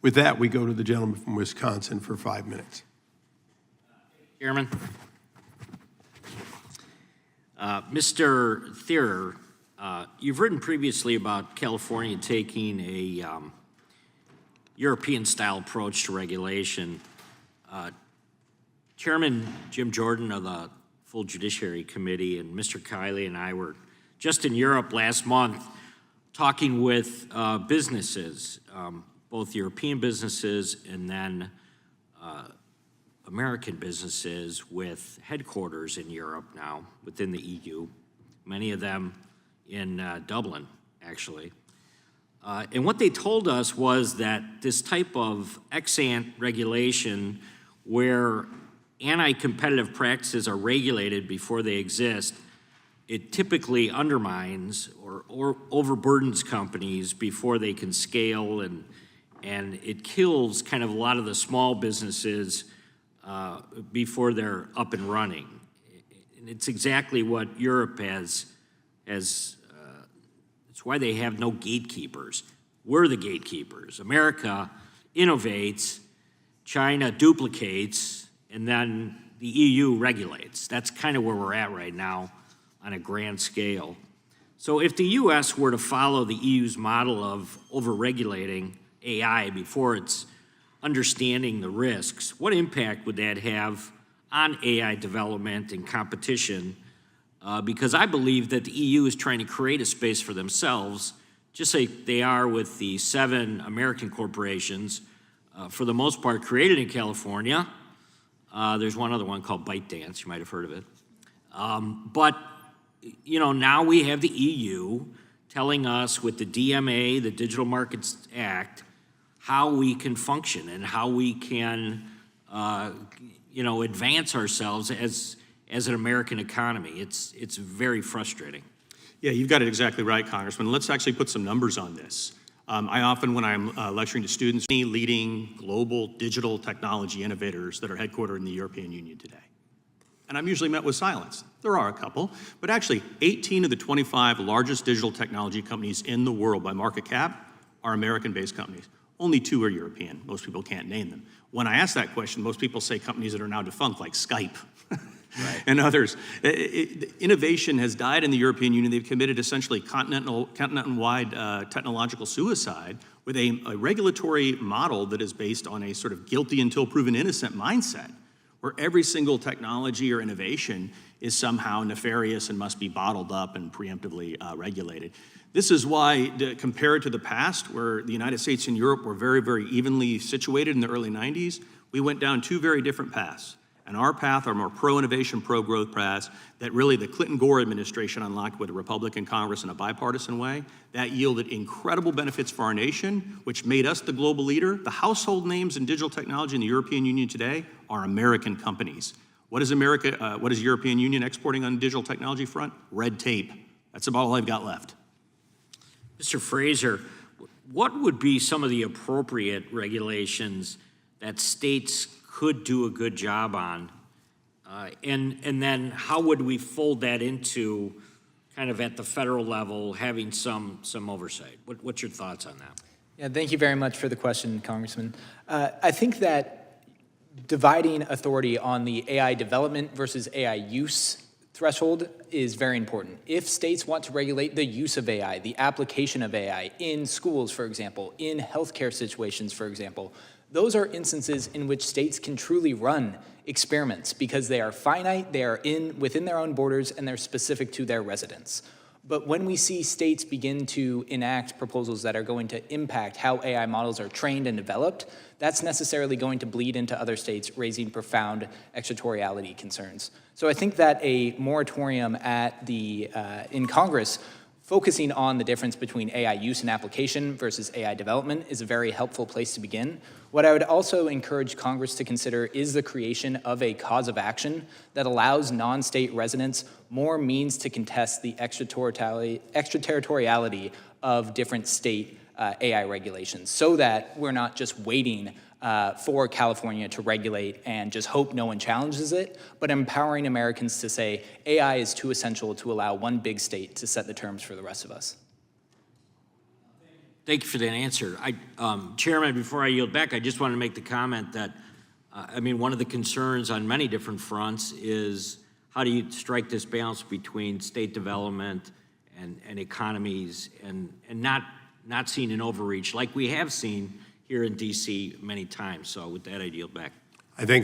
With that, we go to the gentleman from Wisconsin for 5 minutes. Chairman. Mr. Thierer, you've written previously about California taking a European-style approach to regulation. Chairman Jim Jordan of the full Judiciary Committee and Mr. Kiley and I were just in Europe last month talking with businesses, both European businesses and then American businesses with headquarters in Europe now within the EU, many of them in Dublin, actually. And what they told us was that this type of ex-ante regulation where anti-competitive practices are regulated before they exist, it typically undermines or overburdens companies before they can scale, and it kills kind of a lot of the small businesses before they're up and running. And it's exactly what Europe has it's why they have no gatekeepers. We're the gatekeepers. America innovates, China duplicates, and then the EU regulates. That's kind of where we're at right now on a grand scale. So if the US were to follow the EU's model of overregulating AI before it's understanding the risks, what impact would that have on AI development and competition? Because I believe that the EU is trying to create a space for themselves, just like they are with the 7 American corporations, for the most part created in California. There's one other one called ByteDance, you might have heard of it. But you know, now we have the EU telling us with the DMA, the Digital Markets Act, how we can function and how we can, you know, advance ourselves as an American economy. It's very frustrating. Yeah, you've got it exactly right, Congressman. Let's actually put some numbers on this. I often, when I'm lecturing to students, leading global digital technology innovators that are headquartered in the European Union today. And I'm usually met with silence. There are a couple, but actually 18 of the 25 largest digital technology companies in the world by market cap are American-based companies. Only 2 are European. Most people can't name them. When I ask that question, most people say companies that are now defunct, like Skype. Right. And others. Innovation has died in the European Union. They've committed essentially continent-wide technological suicide with a regulatory model that is based on a sort of guilty until proven innocent mindset, where every single technology or innovation is somehow nefarious and must be bottled up and preemptively regulated. This is why, compared to the past, where the United States and Europe were very, very evenly situated in the early 90s, we went down 2 very different paths. And our path are more pro-innovation, pro-growth paths that really the Clinton-Gore administration unlocked with a Republican Congress in a bipartisan way. That yielded incredible benefits for our nation, which made us the global leader. The household names in digital technology in the European Union today are American companies. What is European Union exporting on the digital technology front? Red tape. That's about all I've got left. Mr. Fraser, what would be some of the appropriate regulations that states could do a good job on? And then how would we fold that into kind of at the federal level, having some oversight? What's your thoughts on that? Yeah, thank you very much for the question, Congressman. I think that dividing authority on the AI development versus AI use threshold is very important. If states want to regulate the use of AI, the application of AI in schools, for example, in healthcare situations, for example, those are instances in which states can truly run experiments because they are finite, they are within their own borders, and they're specific to their residents. But when we see states begin to enact proposals that are going to impact how AI models are trained and developed, that's necessarily going to bleed into other states, raising profound extraterritoriality concerns. So I think that a moratorium in Congress focusing on the difference between AI use and application versus AI development is a very helpful place to begin. What I would also encourage Congress to consider is the creation of a cause of action that allows non-state residents more means to contest the extraterritoriality of different state AI regulations, so that we're not just waiting for California to regulate and just hope no one challenges it, but empowering Americans to say AI is too essential to allow one big state to set the terms for the rest of us. Thank you for that answer. Chairman, before I yield back, I just want to make the comment that, I mean, one of the concerns on many different fronts is how do you strike this balance between state development and economies and not seeing an overreach like we have seen here in DC many times. So with that, I yield back. I think